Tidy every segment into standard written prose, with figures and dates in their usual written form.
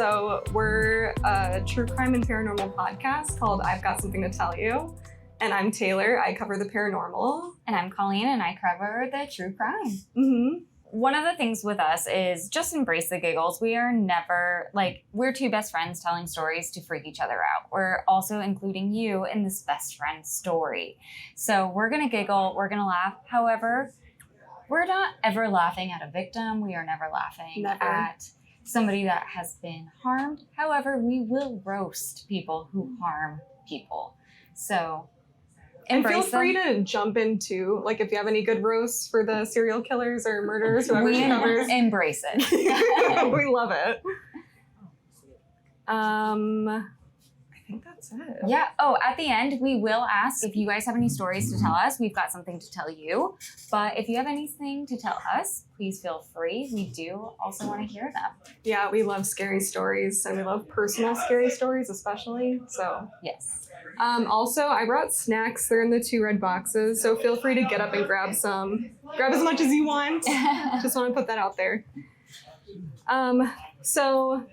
So we're a true crime and paranormal podcast called I've Got Something to Tell You. And I'm Tayler. I cover the paranormal. And I'm Colleen, and I cover the true crime. Mm-hmm. One of the things with us is just embrace the giggles. We are never, we're two best friends telling stories to freak each other out. We're also including you in this best friend story. So we're going to giggle, we're going to laugh. However, we're not ever laughing at a victim. We are never laughing at somebody that has been harmed. However, we will roast people who harm people. So and feel free to jump into, like, if you have any good roasts for the serial killers or murderers, whoever she covers. Embrace it. We love it. I think that's it. Yeah. Oh, at the end, we will ask if you guys have any stories to tell us. We've got something to tell you. But if you have anything to tell us, please feel free. We do also want to hear them. Yeah, we love scary stories, and we love personal scary stories especially. So yes. Also, I brought snacks. They're in the 2 red boxes, so feel free to get up and grab some. Grab as much as you want. Just want to put that out there. So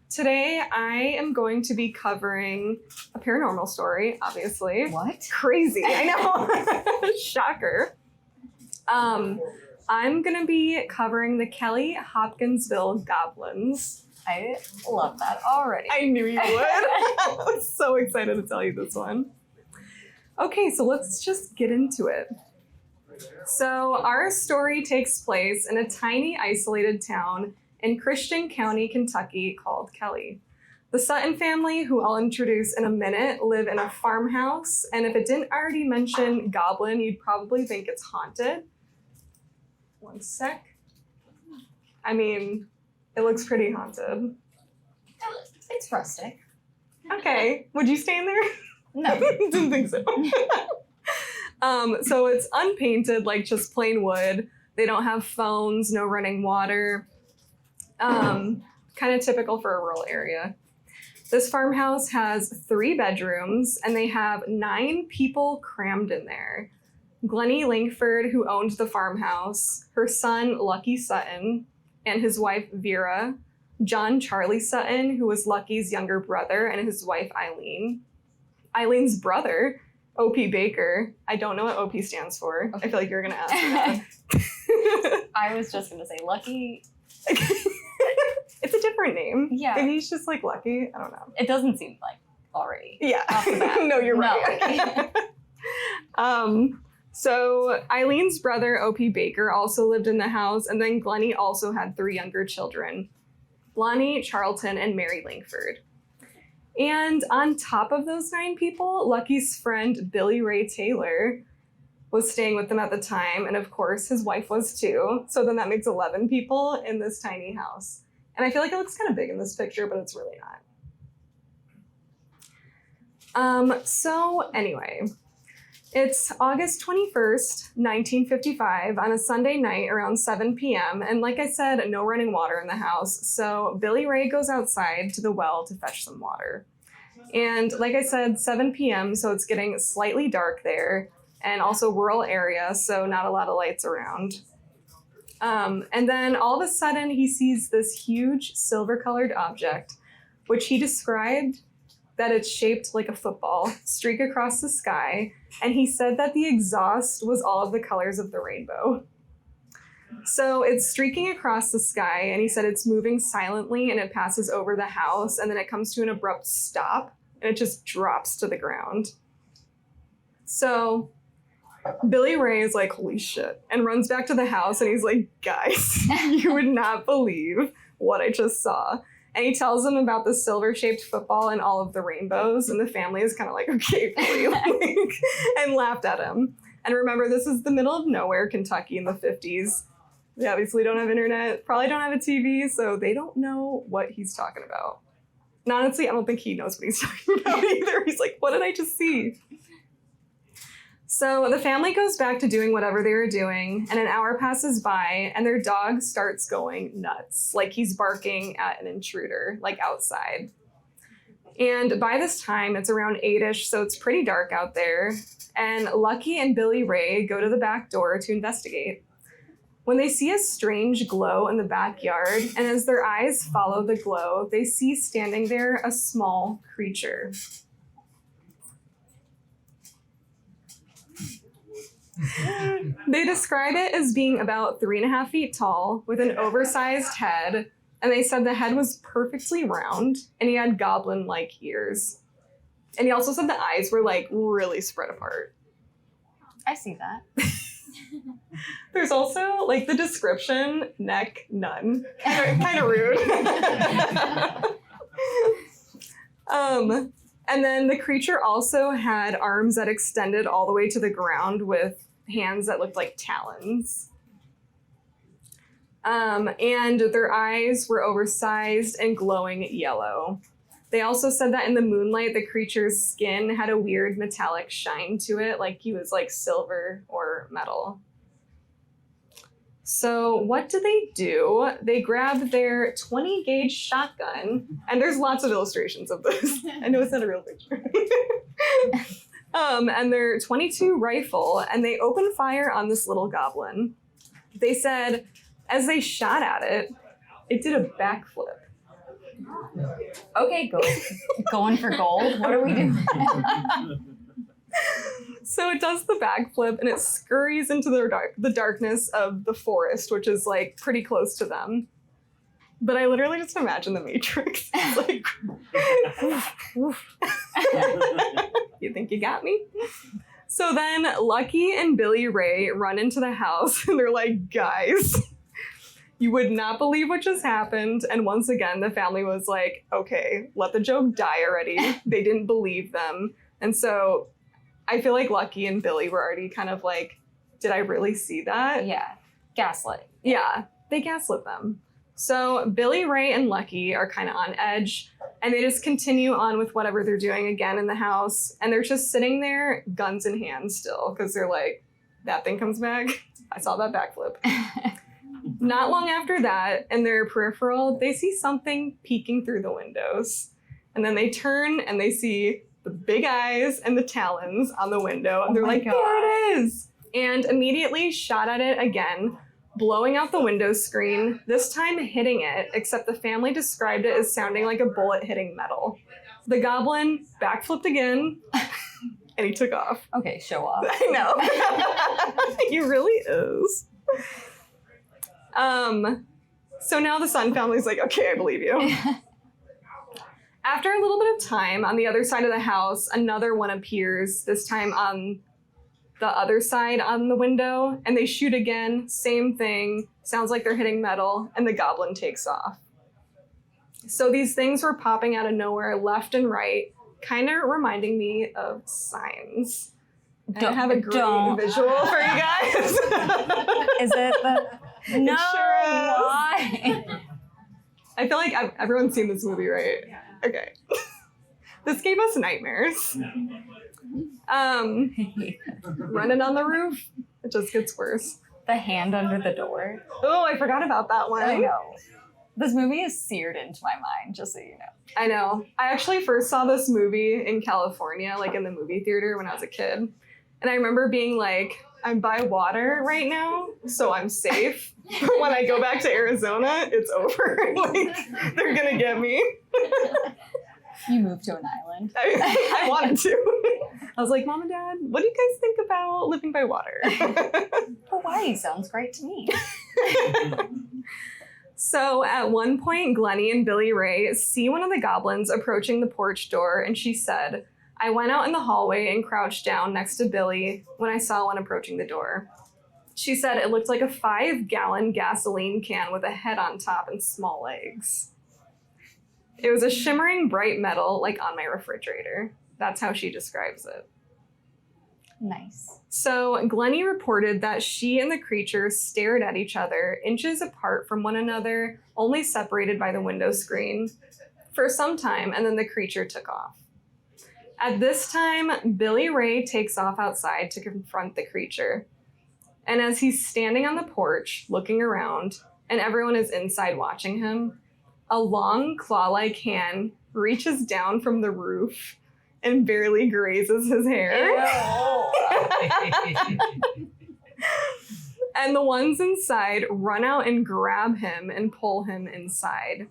today I am going to be covering a paranormal story, obviously. What? Crazy, I know. Shocker. I'm going to be covering the Kelly-Hopkinsville Goblins. I love that already. I knew you would. I was so excited to tell you this one. Okay, so let's just get into it. So our story takes place in a tiny, isolated town in Christian County, Kentucky called Kelly. The Sutton family, who I'll introduce in a minute, live in a farmhouse, and if it didn't already mention goblin, you'd probably think it's haunted. One sec. I mean, it looks pretty haunted. It's rustic. Okay. Would you stay in there? No. Didn't think so. So it's unpainted, like just plain wood. They don't have phones, no running water. Kind of typical for a rural area. This farmhouse has 3 bedrooms, and they have 9 people crammed in there. Glennie Langford, who owned the farmhouse, her son, Lucky Sutton, and his wife, Vera, John Charlie Sutton, who was Lucky's younger brother, and his wife, Eileen. Eileen's brother, O.P. Baker. I don't know what O.P. stands for. Okay. I feel like you're going to ask me that. I was just going to say Lucky. It's a different name. Yeah. Maybe he's just like Lucky. I don't know. It doesn't seem like already. Yeah. Off the bat. No, you're right. So Eileen's brother, O.P. Baker, also lived in the house, and then Glennie also had 3 younger children, Lonnie, Charlton, and Mary Langford. And on top of those 9 people, Lucky's friend, Billy Ray Tayler, was staying with them at the time, and of course, his wife was too. So then that makes 11 people in this tiny house. And I feel like it looks kind of big in this picture, but it's really not. So anyway, it's August 21st, 1955, on a Sunday night around 7 p.m. And like I said, no running water in the house. So Billy Ray goes outside to the well to fetch some water. And like I said, 7 p.m., so it's getting slightly dark there, and also rural area, so not a lot of lights around. And then all of a sudden he sees this huge silver-colored object, which he described that it's shaped like a football, streak across the sky, and he said that the exhaust was all of the colors of the rainbow. So it's streaking across the sky, and he said it's moving silently, and it passes over the house, and then it comes to an abrupt stop, and it just drops to the ground. So Billy Ray is like, holy shit, and runs back to the house, and he's like, guys, you would not believe what I just saw. And he tells them about the silver-shaped football and all of the rainbows, and the family is kind of like, okay, really? And laughed at him. And remember, this is the middle of nowhere, Kentucky in the 50s. They obviously don't have internet, probably don't have a TV, so they don't know what he's talking about. And honestly, I don't think he knows what he's talking about either. He's like, what did I just see? So the family goes back to doing whatever they were doing, and an hour passes by, and their dog starts going nuts, like he's barking at an intruder, like outside. And by this time, it's around 8-ish, so it's pretty dark out there, and Lucky and Billy Ray go to the back door to investigate. when they see a strange glow in the backyard, and as their eyes follow the glow, they see standing there a small creature. They describe it as being about 3.5 feet tall with an oversized head, and they said the head was perfectly round and he had goblin-like ears. And he also said the eyes were like really spread apart. I see that. There's also like the description, neck, none. Kind of rude. And then the creature also had arms that extended all the way to the ground with hands that looked like talons. And their eyes were oversized and glowing yellow. They also said that in the moonlight, the creature's skin had a weird metallic shine to it, like he was like silver or metal. So what do? They grabbed their 20 gauge shotgun, and there's lots of illustrations of this. I know it's not a real picture. And their 22 rifle, and they opened fire on this little goblin. They said, as they shot at it, it did a backflip. Okay, going for gold. What are we doing? So it does the backflip and it scurries into the darkness of the forest, which is like pretty close to them. But I literally just imagine the Matrix. It's like, you think you got me? So then Lucky and Billy Ray run into the house and they're like, guys, you would not believe what just happened. And once again, the family was like, okay, let the joke die already. They didn't believe them. And so I feel like Lucky and Billy were already kind of like, did I really see that? Yeah. Gaslit. Yeah, they gaslit them. So Billy, Ray, and Lucky are kind of on edge, and they just continue on with whatever they're doing again in the house. And they're just sitting there, guns in hand still, because they're like, that thing comes back. I saw that backflip. Not long after that, in their peripheral, they see something peeking through the windows. And then they turn and they see the big eyes and the talons on the window. And they're like, there it is. And immediately shot at it again, blowing out the window screen, this time hitting it, except the family described it as sounding like a bullet hitting metal. The goblin backflipped again, and he took off. Okay, show off. I know. He really is. So now the Sun family's like, okay, I believe you. After a little bit of time, on the other side of the house, another one appears, this time on the other side on the window, and they shoot again, same thing, sounds like they're hitting metal, and the goblin takes off. So these things were popping out of nowhere, left and right, kind of reminding me of signs. I have a great visual for you guys. Is it the... No, it sure is. Why? I feel like everyone's seen this movie, right? Okay. This gave us nightmares. Running on the roof, it just gets worse. The hand under the door. Oh, I forgot about that one. I know. This movie is seared into my mind, just so you know. I know. I actually first saw this movie in California, like in the movie theater when I was a kid. And I remember being like, I'm by water right now, so I'm safe. But when I go back to Arizona, it's over. Like, they're gonna get me. You moved to an island. I wanted to. I was like, Mom and Dad, what do you guys think about living by water? Hawaii sounds great to me. So at one point, Glennie and Billy Ray see one of the goblins approaching the porch door, and she said, I went out in the hallway and crouched down next to Billy when I saw one approaching the door. She said it looked like a 5-gallon gasoline can with a head on top and small legs. It was a shimmering bright metal, like on my refrigerator. That's how she describes it. Nice. So Glennie reported that she and the creature stared at each other, inches apart from one another, only separated by the window screen, for some time, and then the creature took off. At this time, Billy Ray takes off outside to confront the creature. And as he's standing on the porch, looking around, and everyone is inside watching him, a long claw-like hand reaches down from the roof and barely grazes his hair. And the ones inside run out and grab him and pull him inside.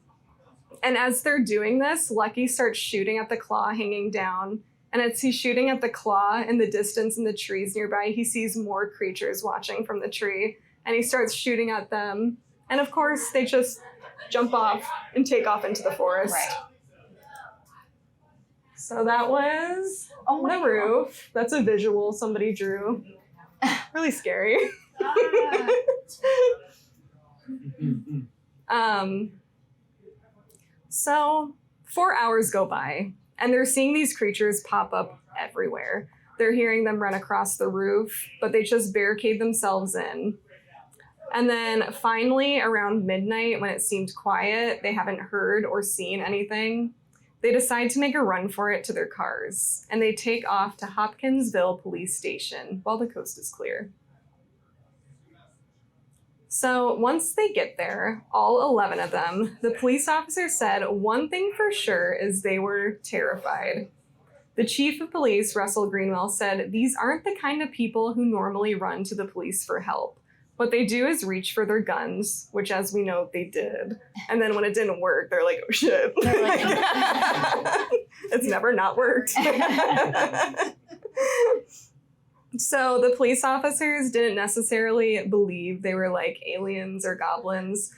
And as they're doing this, Lucky starts shooting at the claw hanging down. And as he's shooting at the claw in the distance in the trees nearby, he sees more creatures watching from the tree. And he starts shooting at them. And of course, they just jump off and take off into the forest. Right. So that was the roof. That's a visual somebody drew. Really scary. So 4 hours go by, and they're seeing these creatures pop up everywhere. They're hearing them run across the roof, but they just barricade themselves in. And then finally, around midnight, when it seemed quiet, they haven't heard or seen anything, they decide to make a run for it to their cars, and they take off to Hopkinsville Police Station while the coast is clear. So once they get there, all 11 of them, the police officer said one thing for sure is they were terrified. The chief of police, Russell Greenwell, said these aren't the kind of people who normally run to the police for help. What they do is reach for their guns, which, as we know, they did. And then when it didn't work, they're like, oh shit. Like, it's never not worked. So the police officers didn't necessarily believe they were like aliens or goblins,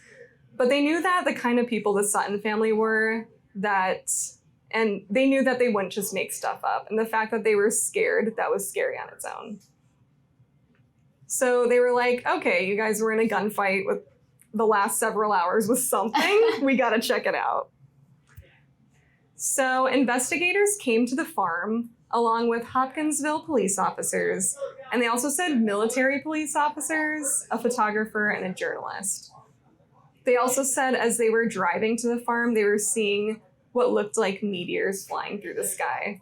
but they knew that the kind of people the Sutton family were, and they knew that they wouldn't just make stuff up. And the fact that they were scared, that was scary on its own. So they were like, okay, you guys were in a gunfight with the last several hours with something. We gotta check it out. So investigators came to the farm along with Hopkinsville police officers, and they also said military police officers, a photographer, and a journalist. They also said as they were driving to the farm, they were seeing what looked like meteors flying through the sky.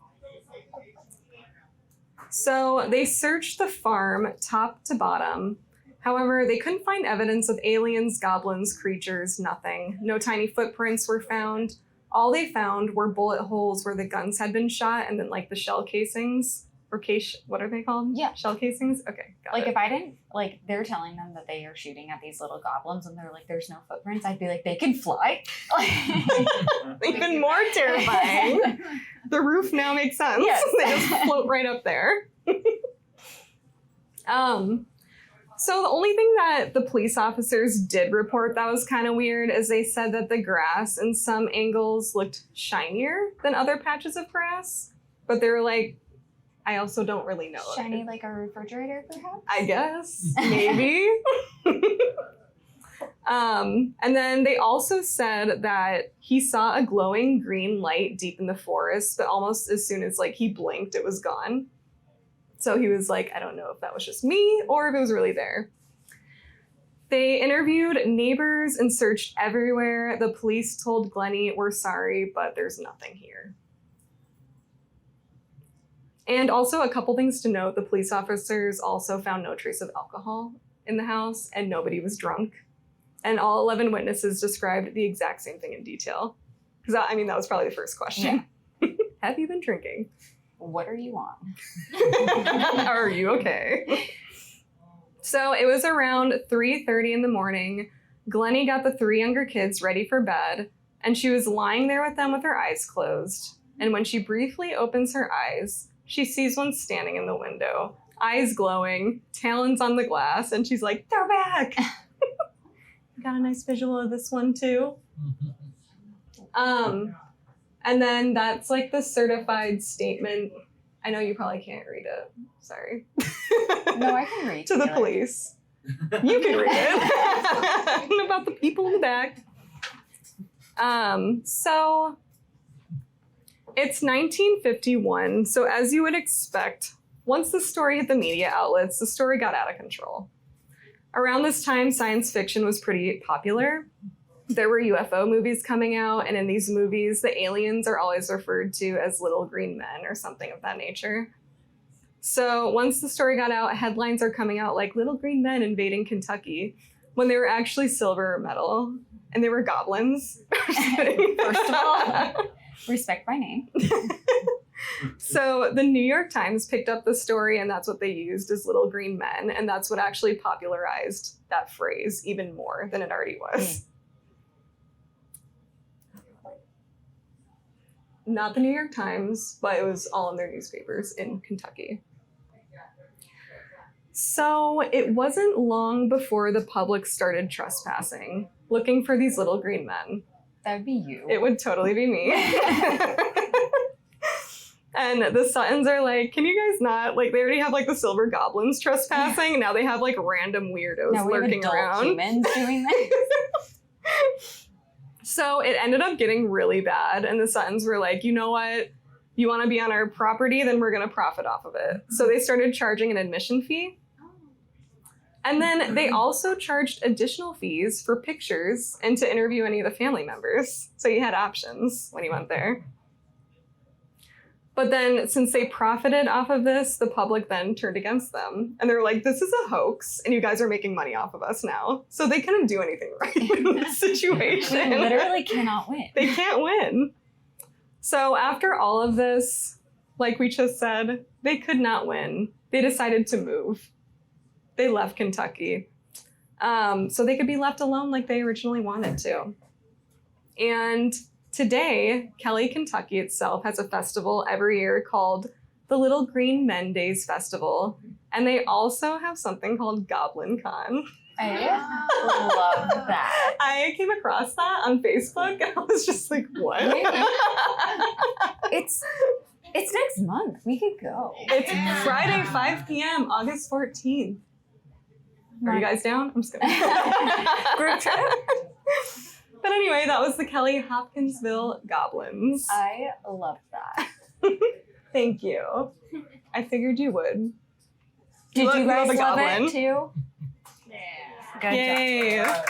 So they searched the farm top to bottom. However, they couldn't find evidence of aliens, goblins, creatures, nothing. No tiny footprints were found. All they found were bullet holes where the guns had been shot, and then like the shell casings, or what are they called? Yeah. Shell casings? Okay, got like it. if I didn't, like they're telling them that they are shooting at these little goblins and they're like, there's no footprints, I'd be like, they can fly. Even more terrifying. The roof now makes sense. Yes. They just float right up there. So the only thing that the police officers did report that was kind of weird is they said that the grass in some angles looked shinier than other patches of grass. But they were like, I also don't really know. Shiny like a refrigerator, perhaps? I guess. Maybe. And then they also said that he saw a glowing green light deep in the forest, but almost as soon as like he blinked, it was gone. So he was like, I don't know if that was just me or if it was really there. They interviewed neighbors and searched everywhere. The police told Glennie, we're sorry, but there's nothing here. And also a couple things to note, the police officers also found no trace of alcohol in the house and nobody was drunk. And all 11 witnesses described the exact same thing in detail. Because that was probably the first question. Yeah. Have you been drinking? What are you on? Are you okay? So it was around 3:30 in the morning. Glennie got the 3 younger kids ready for bed, and she was lying there with them with her eyes closed. And when she briefly opens her eyes, she sees one standing in the window, eyes glowing, talons on the glass, and she's like, they're back! Got a nice visual of this one too. And then that's like the certified statement. I know you probably can't read it. Sorry. No, I can read. To the police. You can read it. About the people in the back. So it's 1951. So as you would expect, once the story hit the media outlets, the story got out of control. Around this time, science fiction was pretty popular. There were UFO movies coming out, and in these movies, the aliens are always referred to as little green men or something of that nature. So once the story got out, headlines are coming out like little green men invading Kentucky, when they were actually silver or metal, and they were goblins. First of all, respect my name. So the New York Times picked up the story, and that's what they used as little green men, and that's what actually popularized that phrase even more than it already was. Not the New York Times, but it was all in their newspapers in Kentucky. So it wasn't long before the public started trespassing, looking for these little green men. That would be you. It would totally be me. And the Suttons are like, can you guys not, like, they already have, like, the silver goblins trespassing, and now they have, like, random weirdos now we lurking have around. humans doing this. So it ended up getting really bad, and the Suttons were like, you know what? You want to be on our property? Then we're going to profit off of it. So they started charging an admission fee. And then they also charged additional fees for pictures and to interview any of the family members. So you had options when you went there. But then since they profited off of this, the public then turned against them. And they were like, this is a hoax, and you guys are making money off of us now. So they couldn't do anything right in this situation. We literally cannot win. They can't win. So after all of this, like we just said, they could not win. They decided to move. They left Kentucky. So they could be left alone like they originally wanted to. And today, Kelly, Kentucky itself has a festival every year called the Little Green Men Days Festival. And they also have something called Goblin Con. I love that. I came across that on Facebook and I was just like, what? It's next month. We could go. It's Friday, 5 p.m., August 14th. Are you guys down? I'm just kidding. Group trip. But anyway, that was the Kelly-Hopkinsville Goblins. I love that. Thank you. I figured you would. Did you guys love goblin? it too? Yeah. Good Yay. job.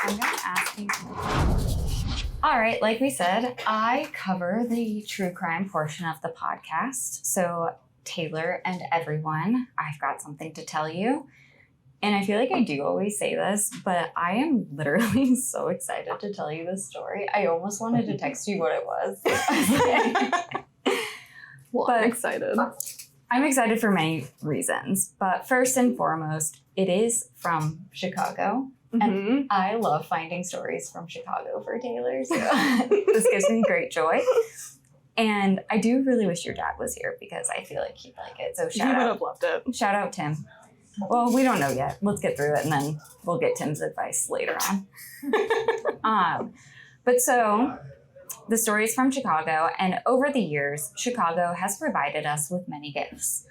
I'm gonna ask you. All right, like we said, I cover the true crime portion of the podcast. So Tayler and everyone, I've got something to tell you. And I feel like I do always say this, but I am literally so excited to tell you this story. I almost wanted to text you what it was. Well, But- I'm excited. I'm excited for many reasons. But first and foremost, it is from Chicago. And I love finding stories from Chicago for Tayler. So this gives me great joy. And I do really wish your dad was here because I feel like he'd like it. So You would have loved it. shout out Tim. Well, we don't know yet. Let's get through it and then we'll get Tim's advice later on. But so the story is from Chicago, and over the years, Chicago has provided us with many gifts.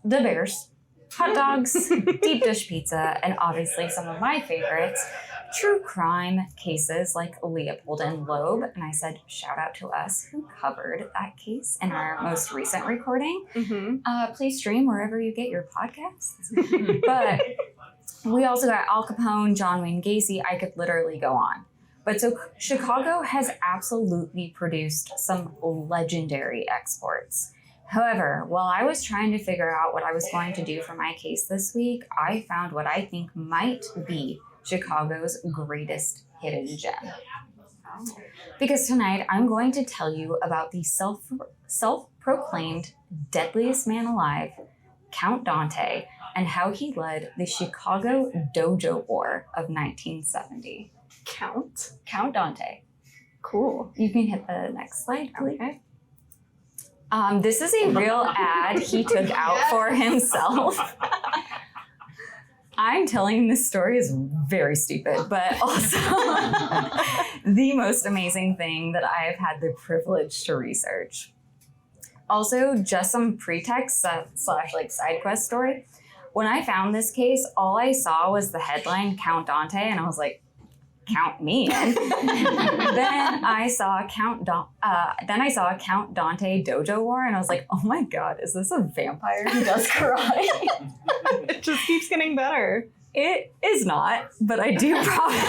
The Bears, hot dogs, deep dish pizza, and obviously some of my favorites, true crime cases like Leopold and Loeb. And I said, shout out to us who covered that case in our most recent recording. Please stream wherever you get your podcasts. But we also got Al Capone, John Wayne Gacy. I could literally go on. But so Chicago has absolutely produced some legendary exports. However, while I was trying to figure out what I was going to do for my case this week, I found what I think might be Chicago's greatest hidden gem. Because tonight I'm going to tell you about the self-proclaimed deadliest man alive, Count Dante, and how he led the Chicago Dojo War of 1970. Count? Count Dante. Cool. You can hit the next slide, please. Okay. This is a real ad he took out for himself. I'm telling this story is very stupid, but also the most amazing thing that I have had the privilege to research. Also, just some pretext slash like side quest story. When I found this case, all I saw was the headline Count Dante, and I was like, count me in. Then I saw Count Dante Dojo War, and I was like, oh my god, is this a vampire who does karate? It just keeps getting better. It is not, but I do promise.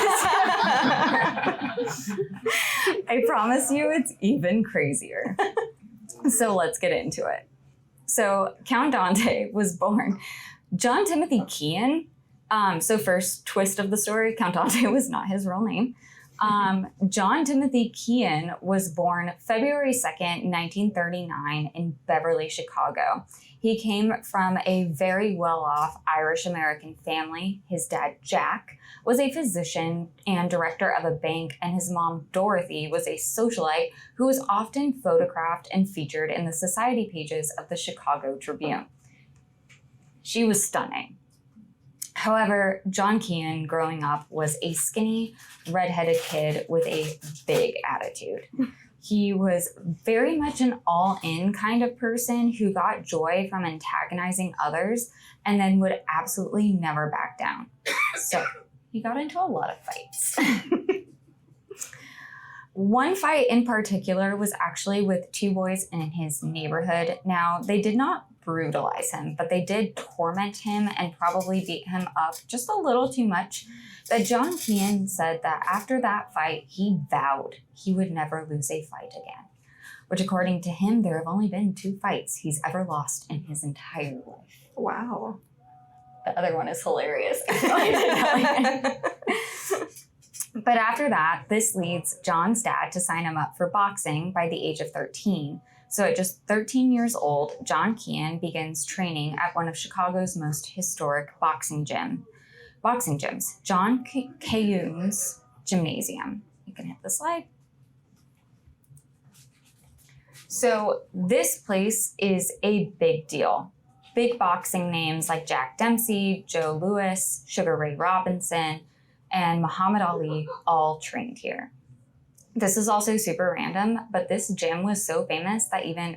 I promise you it's even crazier. So let's get into it. So Count Dante was born John Timothy Kean. So first twist of the story, Count Dante was not his real name. John Timothy Kean was born February 2nd, 1939 in Beverly, Chicago. He came from a very well-off Irish-American family. His dad, Jack, was a physician and director of a bank, and his mom, Dorothy, was a socialite who was often photographed and featured in the society pages of the Chicago Tribune. She was stunning. However, John Kean, growing up, was a skinny, redheaded kid with a big attitude. He was very much an all-in kind of person who got joy from antagonizing others and then would absolutely never back down. So he got into a lot of fights. One fight in particular was actually with two boys in his neighborhood. Now, they did not brutalize him, but they did torment him and probably beat him up just a little too much. That John Kean said that after that fight, he vowed he would never lose a fight again, which according to him, there have only been 2 fights he's ever lost in his entire life. Wow. The other one is hilarious. But after that, this leads John's dad to sign him up for boxing by the age of 13. So at just 13 years old, John Kean begins training at one of Chicago's most historic boxing gyms, John Kean's Gymnasium. You can hit the slide. So this place is a big deal. Big boxing names like Jack Dempsey, Joe Louis, Sugar Ray Robinson, and Muhammad Ali all trained here. This is also super random, but this gym was so famous that even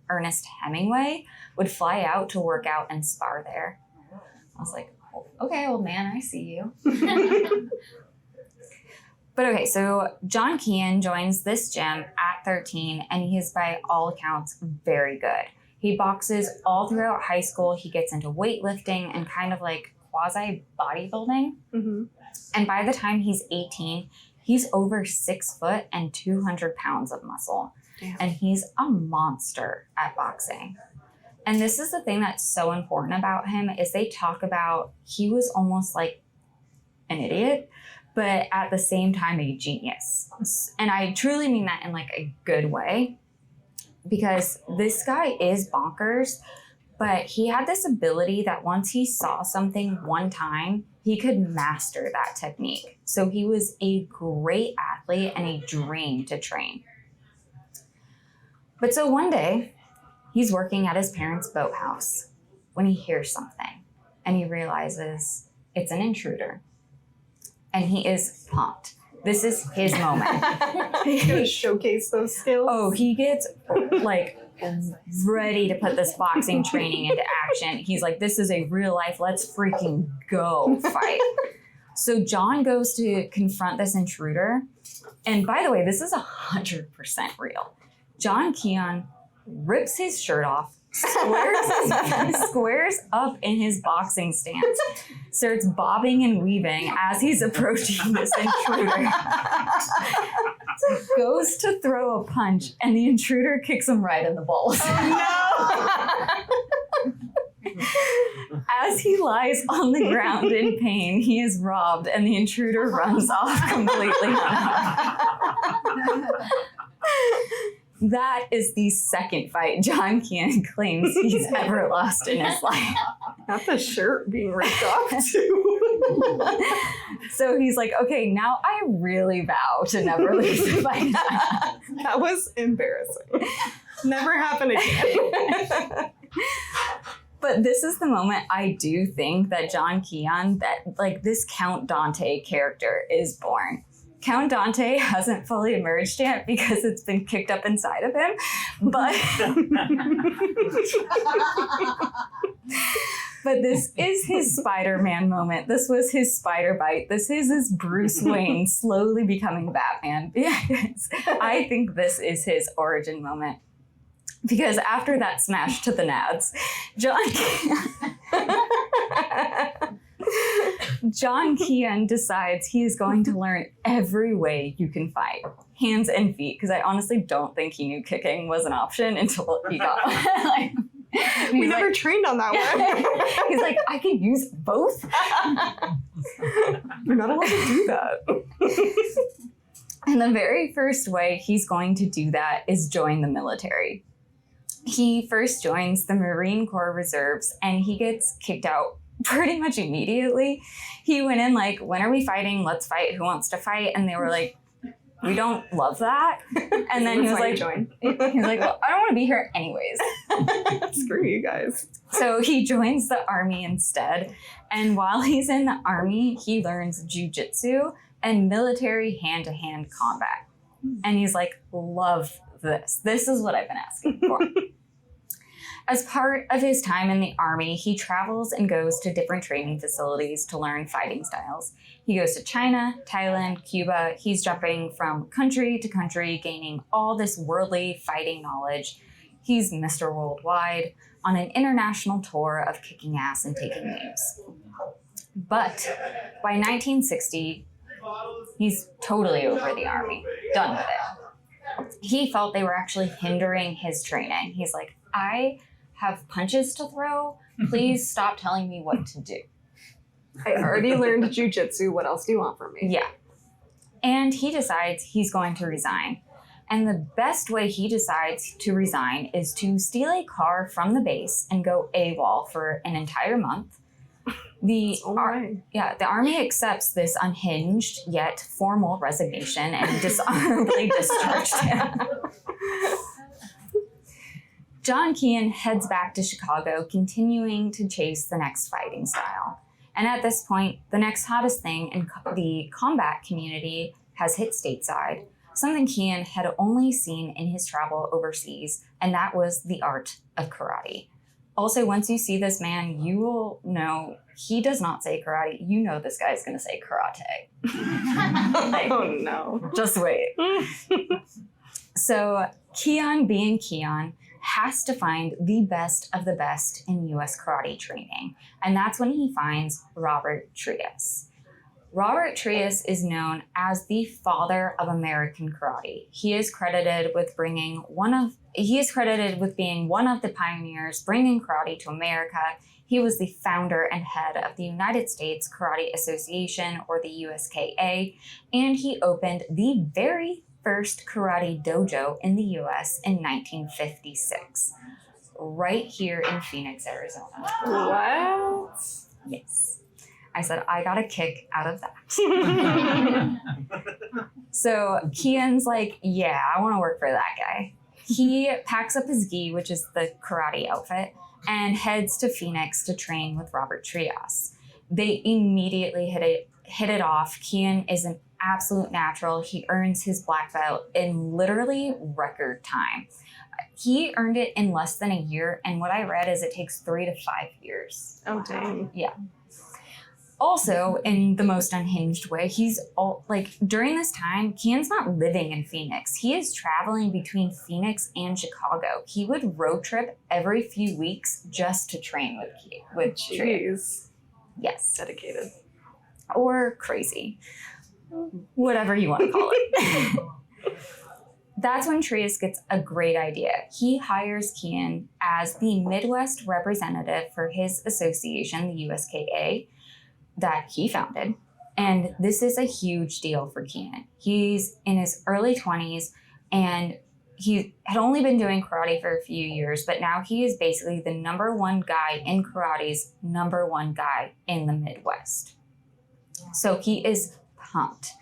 Ernest Hemingway would fly out to work out and spar there. I was like, okay, old man, I see you. But okay, so John Kean joins this gym at 13, and he is by all accounts very good. He boxes all throughout high school. He gets into weightlifting and kind of like quasi bodybuilding. Mm-hmm. And by the time he's 18, he's over 6 foot and 200 pounds of muscle. Damn. And he's a monster at boxing. And this is the thing that's so important about him is they talk about he was almost like an idiot, but at the same time a genius. And I truly mean that in like a good way, because this guy is bonkers, but he had this ability that once he saw something one time, he could master that technique. So he was a great athlete and a dream to train. But so one day, he's working at his parents' boathouse when he hears something and he realizes it's an intruder. And he is pumped. This is his moment. He's gonna showcase those skills. Oh, he gets like ready to put this boxing training into action. He's like, this is a real life, let's freaking go fight. So John goes to confront this intruder. And by the way, this is 100% real. John Kean rips his shirt off, squares up in his boxing stance, starts bobbing and weaving as he's approaching this intruder. Goes to throw a punch, and the intruder kicks him right in the balls. Oh, no! As he lies on the ground in pain, he is robbed, and the intruder runs off completely unharmed. That is the second fight John Kean claims he's ever lost in his life. Not the shirt being ripped off, too. So he's like, okay, now I really vow to never lose a fight. That was embarrassing. Never happen again. But this is the moment I do think that John Kean, that like this Count Dante character is born. Count Dante hasn't fully emerged yet because it's been kicked up inside of him, but but this is his Spider-Man moment. This was his spider bite. This is his Bruce Wayne slowly becoming Batman. Because I think this is his origin moment. Because after that smash to the nads, John Kean decides he is going to learn every way you can fight, hands and feet, because I honestly don't think he knew kicking was an option until he got we never trained on that one. He's like, I can use both. You're not allowed to do that. And the very first way he's going to do that is join the military. He first joins the Marine Corps Reserves and he gets kicked out pretty much immediately. He went in like, when are we fighting? Let's fight. Who wants to fight? And they were like, we don't love that. And then he was like, well, I don't want to be here anyways. Screw you guys. So he joins the army instead. And while he's in the army, he learns jujitsu and military hand-to-hand combat. And he's like, love this. This is what I've been asking for. As part of his time in the army, he travels and goes to different training facilities to learn fighting styles. He goes to China, Thailand, Cuba. He's jumping from country to country, gaining all this worldly fighting knowledge. He's Mr. Worldwide on an international tour of kicking ass and taking names. But by 1960, he's totally over the army, done with it. He felt they were actually hindering his training. He's like, I have punches to throw. Please stop telling me what to do. I already learned jujitsu. What else do you want from me? Yeah. And he decides he's going to resign. And the best way he decides to resign is to steal a car from the base and go AWOL for an entire month. The army accepts this unhinged yet formal resignation and dishonorably discharged him. John Keane heads back to Chicago, continuing to chase the next fighting style. And at this point, the next hottest thing in the combat community has hit stateside, something Keane had only seen in his travel overseas, and that was the art of karate. Also, once you see this man, you will know he does not say karate. You know this guy's going to say karate. Like, oh, no. Just wait. So Keon, being Keon, has to find the best of the best in U.S. karate training. And that's when he finds Robert Trias. Robert Trias is known as the father of American karate. He is credited with being one of the pioneers bringing karate to America. He was the founder and head of the United States Karate Association, or the USKA, and he opened the very first karate dojo in the U.S. in 1956, right here in Phoenix, Arizona. What? Yes. I said, I got a kick out of that. So Kean's like, yeah, I want to work for that guy. He packs up his gi, which is the karate outfit, and heads to Phoenix to train with Robert Trias. They immediately hit it off. Kean is an absolute natural. He earns his black belt in literally record time. He earned it in less than a year, and what I read is it takes 3 to 5 years. Oh, dang. Yeah. Also, in the most unhinged way, during this time, Kean's not living in Phoenix. He is traveling between Phoenix and Chicago. He would road trip every few weeks just to train with Trias. Yes. Dedicated. Or crazy. Whatever you want to call it. That's when Trias gets a great idea. He hires Kean as the Midwest representative for his association, the USKA, that he founded. And this is a huge deal for Kean. He's in his early 20s and he had only been doing karate for a few years, but now he is basically the number one guy in karate's number one guy in the Midwest. So he is pumped.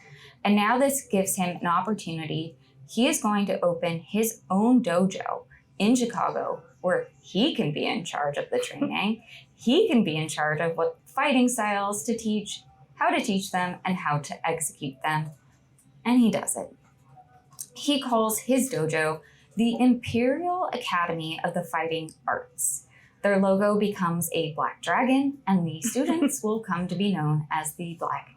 And now this gives him an opportunity. He is going to open his own dojo in Chicago where he can be in charge of the training. He can be in charge of what fighting styles to teach, how to teach them, and how to execute them. And he does it. He calls his dojo the Imperial Academy of the Fighting Arts. Their logo becomes a black dragon, and the students will come to be known as the Black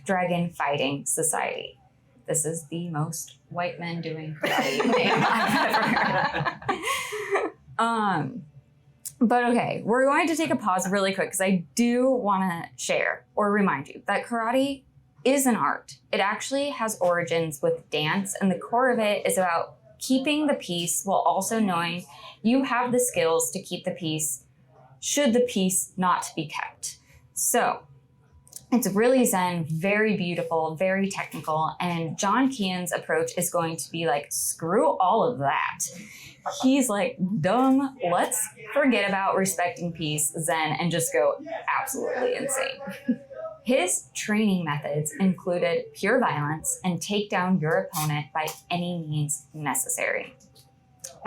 Dragon Fighting Society. This is the most white men doing karate name I've ever heard. But okay, we're going to take a pause really quick because I do want to share or remind you that karate is an art. It actually has origins with dance, and the core of it is about keeping the peace while also knowing you have the skills to keep the peace should the peace not be kept. So It's really zen, very beautiful, very technical, and John Keane's approach is going to be like, screw all of that. He's like, dumb, let's forget about respecting peace, zen, and just go absolutely insane. His training methods included pure violence and take down your opponent by any means necessary.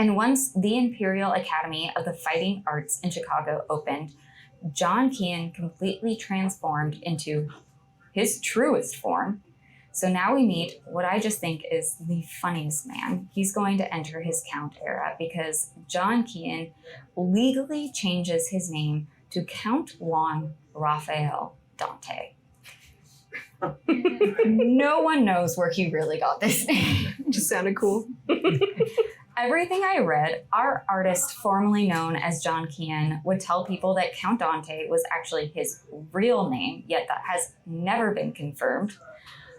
And once the Imperial Academy of the Fighting Arts in Chicago opened, John Keane completely transformed into his truest form. So now we meet what I just think is the funniest man. He's going to enter his Count era because John Keane legally changes his name to Count Juan Raphael Dante. No one knows where he really got this name. Just sounded cool. Everything I read, our artist formerly known as John Keane would tell people that Count Dante was actually his real name, yet that has never been confirmed.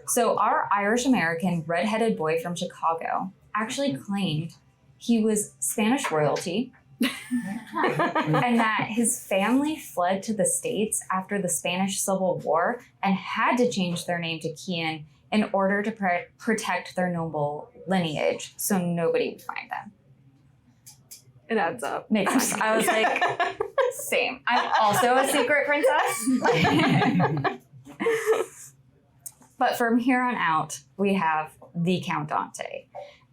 So our Irish-American redheaded boy from Chicago actually claimed he was Spanish royalty and that his family fled to the States after the Spanish Civil War and had to change their name to Keane in order to protect their noble lineage so nobody would find them. It adds up. Makes sense. I was like, same. I'm also a secret princess. But from here on out, we have the Count Dante.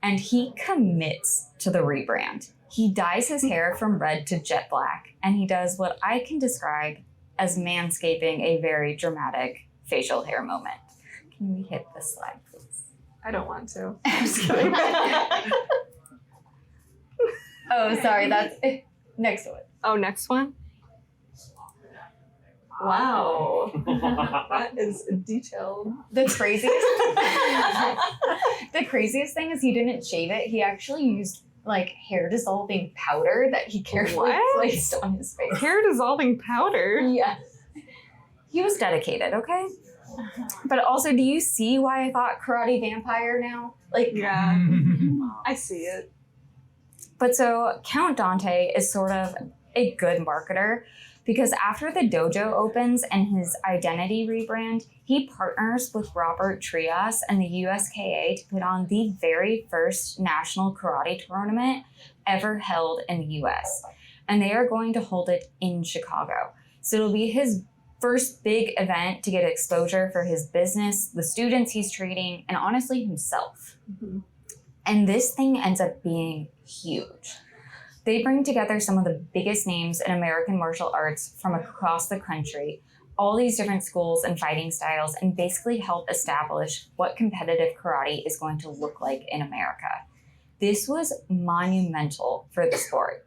And he commits to the rebrand. He dyes his hair from red to jet black, and he does what I can describe as manscaping a very dramatic facial hair moment. Can we hit the slide, please? I don't want to. I'm just kidding. Oh, sorry, that's it. Next one. Oh, next one? Wow. That is detailed. The craziest thing is he didn't shave it. He actually used like hair dissolving powder that he carefully placed on his face. Hair dissolving powder? Yes. He was dedicated, okay? But also, do you see why I thought karate vampire now? Like, yeah, I see it. But so Count Dante is sort of a good marketer because after the dojo opens and his identity rebrand, he partners with Robert Trias and the USKA to put on the very first national karate tournament ever held in the US. And they are going to hold it in Chicago. So it'll be his first big event to get exposure for his business, the students he's treating, and honestly himself. Mm-hmm. And this thing ends up being huge. They bring together some of the biggest names in American martial arts from across the country, all these different schools and fighting styles, and basically help establish what competitive karate is going to look like in America. This was monumental for the sport.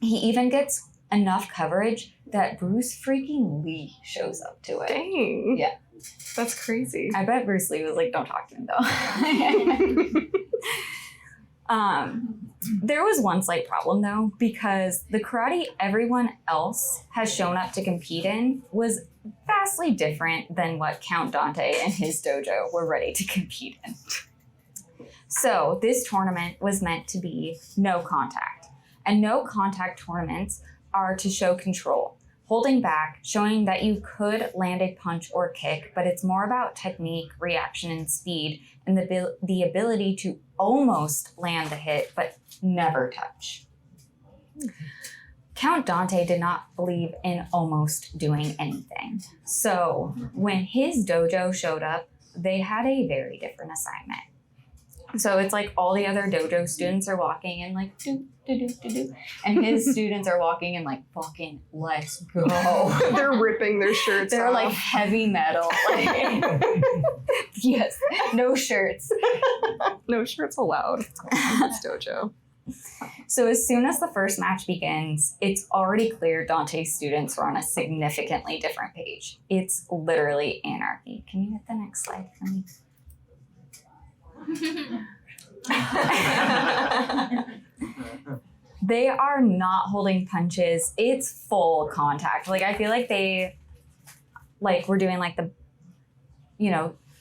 He even gets enough coverage that Bruce freaking Lee shows up to it. Dang. Yeah. That's crazy. I bet Bruce Lee was like, don't talk to him though. There was one slight problem though, because the karate everyone else has shown up to compete in was vastly different than what Count Dante and his dojo were ready to compete in. So this tournament was meant to be no contact. And no contact tournaments are to show control, holding back, showing that you could land a punch or kick, but it's more about technique, reaction, and speed, and the ability to almost land the hit, but never touch. Count Dante did not believe in almost doing anything. So when his dojo showed up, they had a very different assignment. So it's like all the other dojo students are walking in like, do, do, do, do, do. And his students are walking in like, fucking, let's go. They're ripping their shirts They're off. like heavy metal. Like, yes, no shirts. No shirts allowed. It's dojo. So as soon as the first match begins, it's already clear Dante's students are on a significantly different page. It's literally anarchy. Can you hit the next slide for me? They are not holding punches. It's full contact. Like I feel like they were doing like the,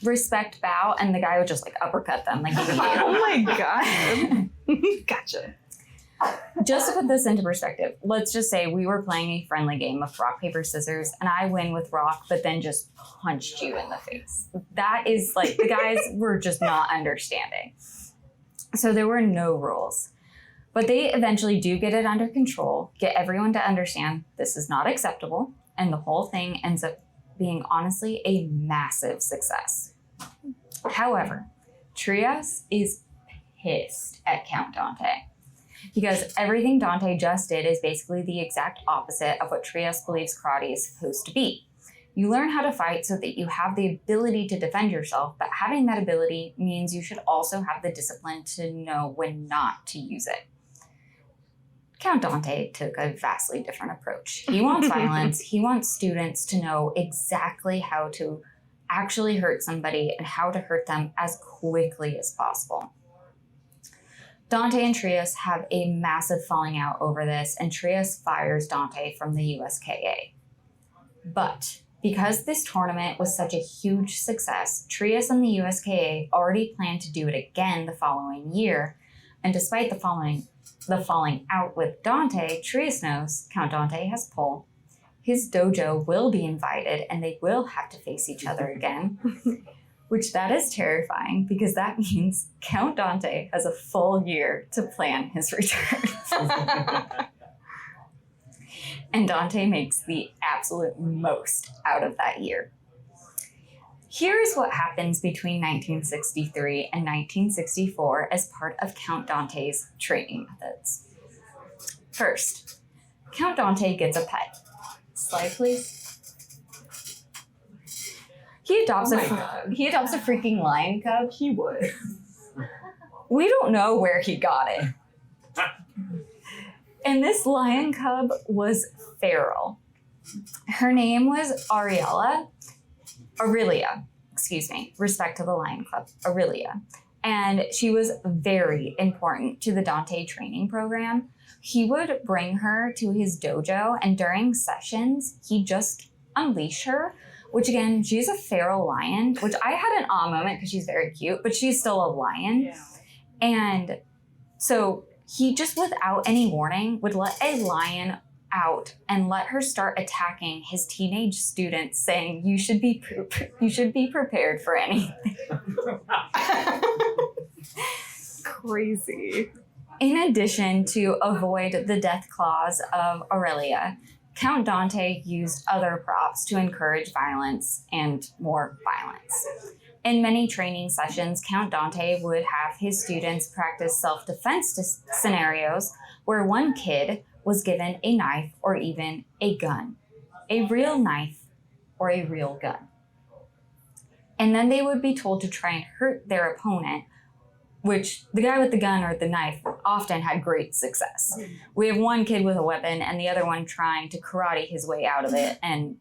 respect bow, and the guy would just like uppercut them like immediately. Oh my god. Gotcha. Just to put this into perspective, let's just say we were playing a friendly game of rock, paper, scissors, and I win with rock, but then just punched you in the face. That is like, the guys were just not understanding. So there were no rules. But they eventually do get it under control, get everyone to understand this is not acceptable, and the whole thing ends up being honestly a massive success. However, Trias is pissed at Count Dante because everything Dante just did is basically the exact opposite of what Trias believes karate is supposed to be. You learn how to fight so that you have the ability to defend yourself, but having that ability means you should also have the discipline to know when not to use it. Count Dante took a vastly different approach. He wants violence. He wants students to know exactly how to actually hurt somebody and how to hurt them as quickly as possible. Dante and Trias have a massive falling out over this, and Trias fires Dante from the USKA. But because this tournament was such a huge success, Trias and the USKA already planned to do it again the following year, and despite the falling out with Dante, Trias knows Count Dante has pull. His dojo will be invited, and they will have to face each other again. Which that is terrifying because that means Count Dante has a full year to plan his return. And Dante makes the absolute most out of that year. Here's what happens between 1963 and 1964 as part of Count Dante's training methods. First, Count Dante gets a pet. Slide, please. He adopts a freaking lion cub. He would. We don't know where he got it. And this lion cub was feral. Her name was Aurelia, respect to the lion club, Aurelia. And she was very important to the Dante training program. He would bring her to his dojo, and during sessions, he'd just unleash her. Which again, she's a feral lion, which I had an awe moment because she's very cute, but she's still a lion. Yeah. And so he just without any warning would let a lion out and let her start attacking his teenage students, saying, you should be prepared for anything. Crazy. In addition to avoid the death claws of Aurelia, Count Dante used other props to encourage violence and more violence. In many training sessions, Count Dante would have his students practice self-defense scenarios where one kid was given a knife or even a gun, a real knife or a real gun. And then they would be told to try and hurt their opponent, which the guy with the gun or the knife often had great success. We have one kid with a weapon and the other one trying to karate his way out of it, and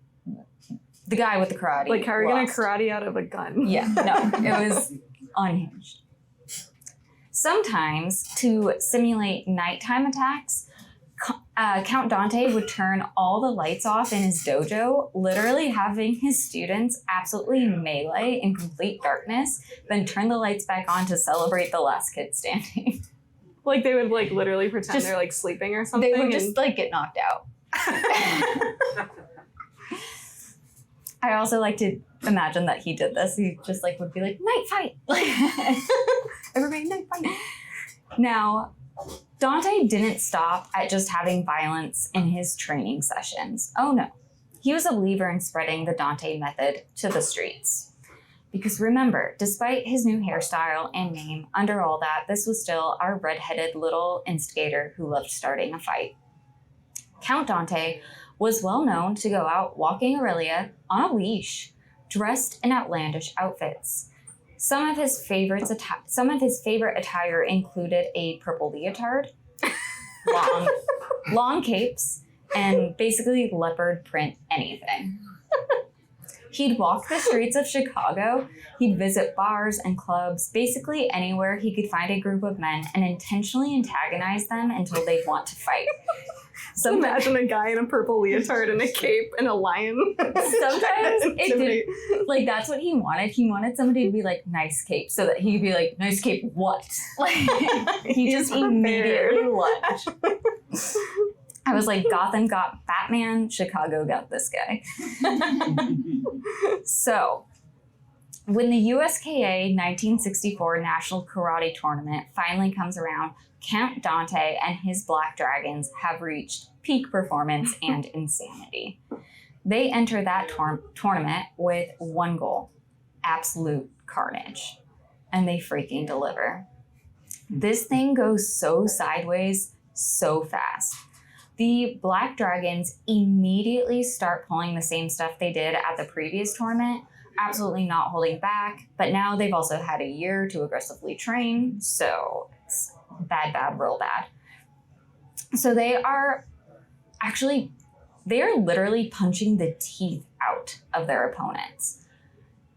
the guy with the karate Like, how are you going to lost. karate out of a gun? Yeah, no, it was unhinged. Sometimes, to simulate nighttime attacks, Count Dante would turn all the lights off in his dojo, literally having his students absolutely melee in complete darkness, then turn the lights back on to celebrate the last kid standing. Like, they would, like, literally pretend they're, like, sleeping or something. They would just, like, get knocked out. I also like to imagine that he did this. He just, like, would be like, night fight! Everybody, night fight! Now, Dante didn't stop at just having violence in his training sessions. Oh no. He was a believer in spreading the Dante method to the streets. Because remember, despite his new hairstyle and name, under all that, this was still our red-headed little instigator who loved starting a fight. Count Dante was well known to go out walking Aurelia on a leash, dressed in outlandish outfits. Some of his favorite attire included a purple leotard, long capes, and basically leopard print anything. He'd walk the streets of Chicago, he'd visit bars and clubs, basically anywhere he could find a group of men and intentionally antagonize them until they'd want to fight. Imagine a guy in a purple leotard and a cape and a lion. Sometimes it did, like, that's what he wanted. He wanted somebody to be like, nice cape, so that he could be like, nice cape what? Like, he just immediately lunged. I was like, Gotham got Batman, Chicago got this guy. So, when the USKA 1964 National Karate Tournament finally comes around, Count Dante and his Black Dragons have reached peak performance and insanity. They enter that tournament with one goal: absolute carnage. And they freaking deliver. This thing goes so sideways so fast. The Black Dragons immediately start pulling the same stuff they did at the previous tournament, absolutely not holding back, but now they've also had a year to aggressively train, so it's bad, real bad. So they are literally punching the teeth out of their opponents.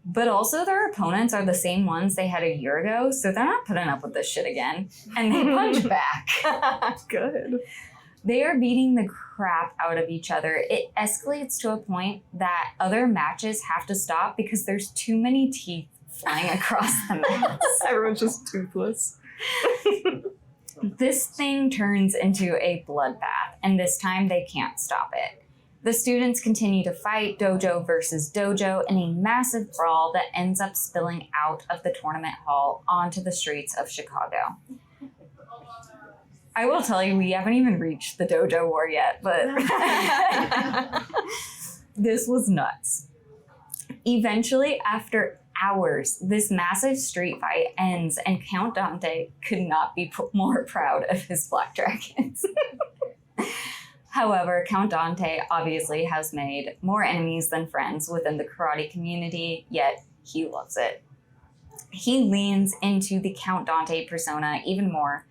But also their opponents are the same ones they had a year ago, so they're not putting up with this shit again, and they punch back. Good. They are beating the crap out of each other. It escalates to a point that other matches have to stop because there's too many teeth flying across the mat. Everyone's just toothless. This thing turns into a bloodbath, and this time they can't stop it. The students continue to fight dojo versus dojo in a massive brawl that ends up spilling out of the tournament hall onto the streets of Chicago. I will tell you, we haven't even reached the dojo war yet, but this was nuts. Eventually, after hours, this massive street fight ends, and Count Dante could not be more proud of his Black Dragons. However, Count Dante obviously has made more enemies than friends within the karate community, yet he loves it. He leans into the Count Dante persona even more.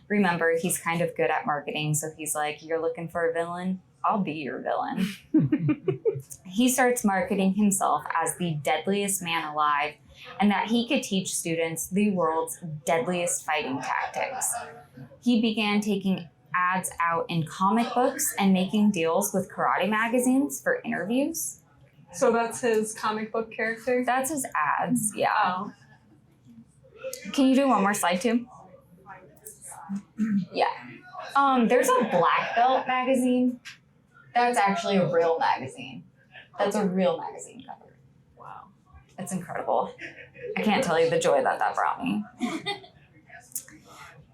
Remember, he's kind of good at marketing, so he's like, you're looking for a villain? I'll be your villain. He starts marketing himself as the deadliest man alive, and that he could teach students the world's deadliest fighting tactics. He began taking ads out in comic books and making deals with karate magazines for interviews. So that's his comic book character? That's his ads, yeah. Oh. Can you do one more slide too? Yeah. There's a black belt magazine. That's actually a real magazine. That's a real magazine cover. Wow. It's incredible. I can't tell you the joy that brought me.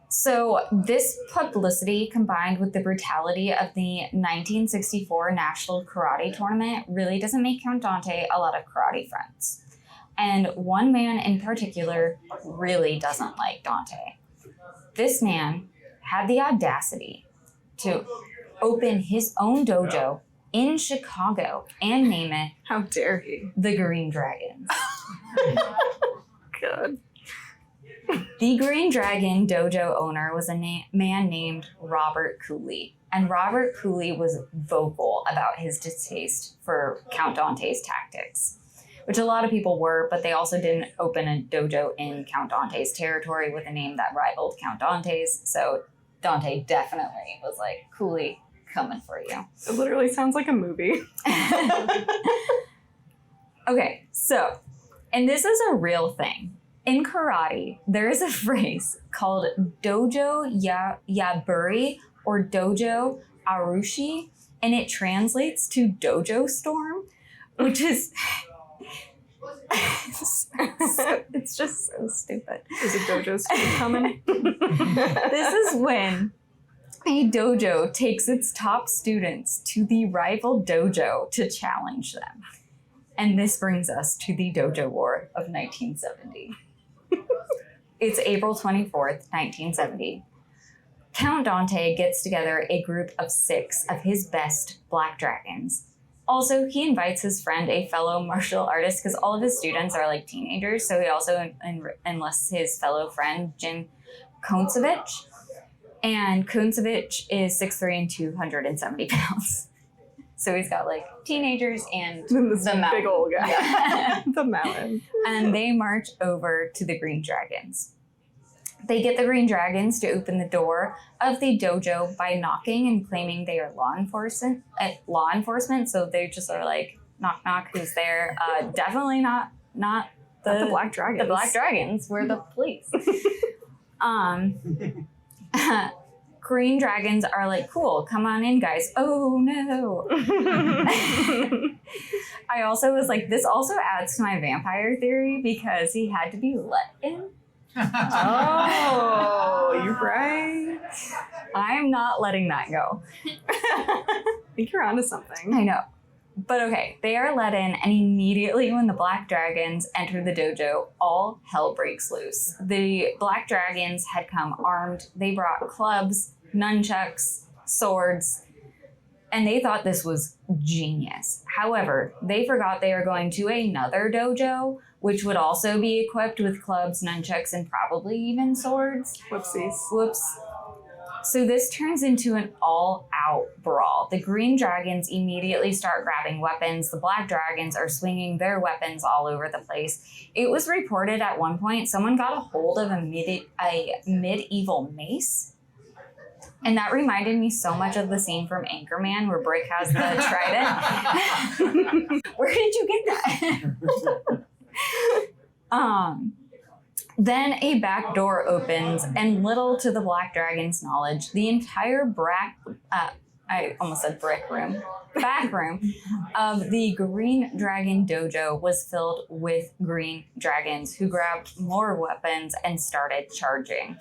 So this publicity combined with the brutality of the 1964 National Karate Tournament really doesn't make Count Dante a lot of karate friends. And one man in particular really doesn't like Dante. This man had the audacity to open his own dojo in Chicago and name it, how dare he? the Green Dragons. Good. The Green Dragon dojo owner was a man named Robert Cooley. And Robert Cooley was vocal about his distaste for Count Dante's tactics, which a lot of people were, but they also didn't open a dojo in Count Dante's territory with a name that rivaled Count Dante's. So Dante definitely was like, Cooley, coming for you. It literally sounds like a movie. Okay, so, and this is a real thing. In karate, there is a phrase called dojo yaburi or dojo arushi, and it translates to dojo storm, which is... it's just so stupid. Is a dojo storm coming? This is when a dojo takes its top students to the rival dojo to challenge them. And this brings us to the Dojo War of 1970. It's April 24th, 1970. Count Dante gets together a group of 6 of his best Black Dragons. Also, he invites his friend, a fellow martial artist, because all of his students are like teenagers, so he also enlists his fellow friend, Jim Kontsevich. And Kontsevich is 6'3" and 270 pounds. So he's got like teenagers and This the mountain. big old guy. Yeah. The mountain. And they march over to the Green Dragons. They get the Green Dragons to open the door of the dojo by knocking and claiming they are law enforcement. So they just are like, knock, knock, who's there? Definitely not the Black Dragons. The Black Dragons. We're the police. Green Dragons are like, cool, come on in, guys. Oh, no. I also was like, this also adds to my vampire theory because he had to be let in. Oh, you're right. I'm not letting that go. I think you're onto something. I know. But okay, they are let in, and immediately when the Black Dragons enter the dojo, all hell breaks loose. The Black Dragons had come armed. They brought clubs, nunchucks, swords, and they thought this was genius. However, they forgot they are going to another dojo, which would also be equipped with clubs, nunchucks, and probably even swords. Whoopsies. Whoops. So this turns into an all-out brawl. The Green Dragons immediately start grabbing weapons. The Black Dragons are swinging their weapons all over the place. It was reported at one point someone got a hold of a medieval mace. And that reminded me so much of the scene from Anchorman where Brick has the trident. Where did you get that? Then a back door opens, and little to the Black Dragon's knowledge, the entire back room of the Green Dragon Dojo was filled with Green Dragons who grabbed more weapons and started charging.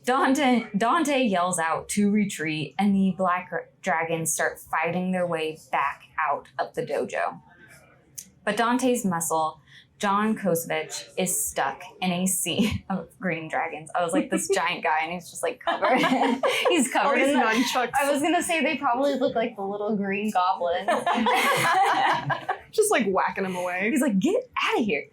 Dante yells out to retreat, and the Black Dragons start fighting their way back out of the dojo. But Dante's muscle, John Kosevich, is stuck in a sea of Green Dragons. I was like this giant guy, and he's just like covered. He's covered in nunchucks. I was gonna say they probably look like the little green goblins. Just like whacking him away. He's like, get out of here.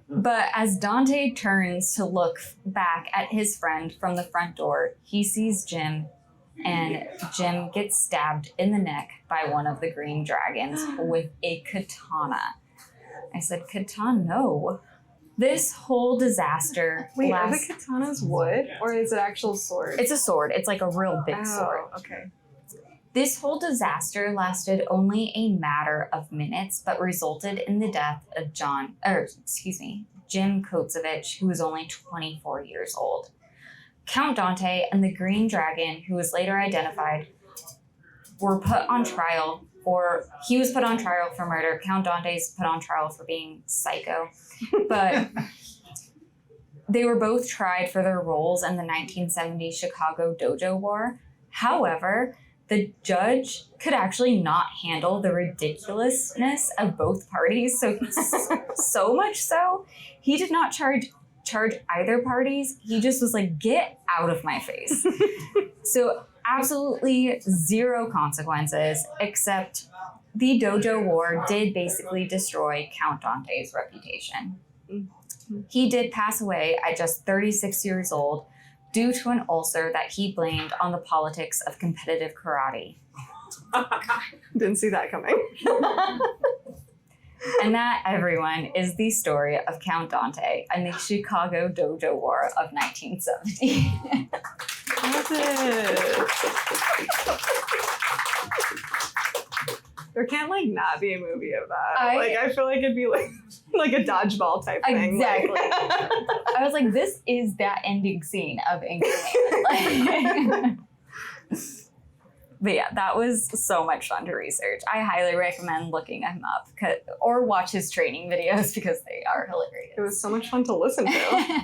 But as Dante turns to look back at his friend from the front door, he sees Jim, and Jim gets stabbed in the neck by one of the Green Dragons with a katana. I said, katana, no. This whole disaster Wait, are the katanas wood, or is it actual sword? It's a sword. It's like a real big sword. Okay. This whole disaster lasted only a matter of minutes, but resulted in the death of Jim Kotsevich, who was only 24 years old. Count Dante and the Green Dragon, who was later identified, were put on trial, or he was put on trial for murder. Count Dante's put on trial for being psycho. But they were both tried for their roles in the 1970 Chicago Dojo War. However, the judge could actually not handle the ridiculousness of both parties. So much so, he did not charge either parties. He just was like, get out of my face. So absolutely zero consequences, except the Dojo War did basically destroy Count Dante's reputation. He did pass away at just 36 years old due to an ulcer that he blamed on the politics of competitive karate. Didn't see that coming. And that, everyone, is the story of Count Dante and the Chicago Dojo War of 1970. That's it. There can't not be a movie of that. I feel like it'd be like a dodgeball type thing. Exactly. I was like, this is that ending scene of Anchorman. But yeah, that was so much fun to research. I highly recommend looking him up or watch his training videos because they are hilarious. It was so much fun to listen to.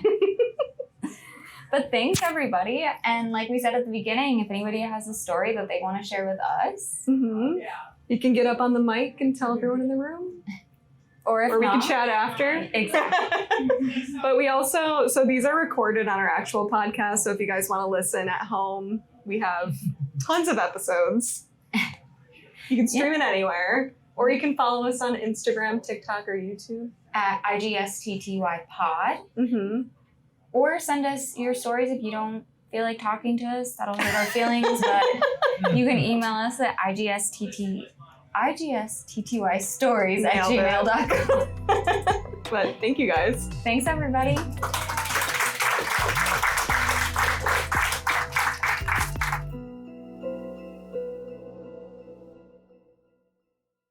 But thanks, everybody. And like we said at the beginning, if anybody has a story that they want to share with us, you can get up on the mic and tell everyone in the room. Or we can chat after. Exactly. But we also, so these are recorded on our actual podcast. So if you guys want to listen at home, we have tons of episodes. You can stream it anywhere. Or you can follow us on Instagram, TikTok, or YouTube. At IGSTTYpod. Or send us your stories if you don't feel like talking to us. That'll hurt our feelings. But you can email us at igsttystories@gmail.com. But thank you guys. Thanks, everybody.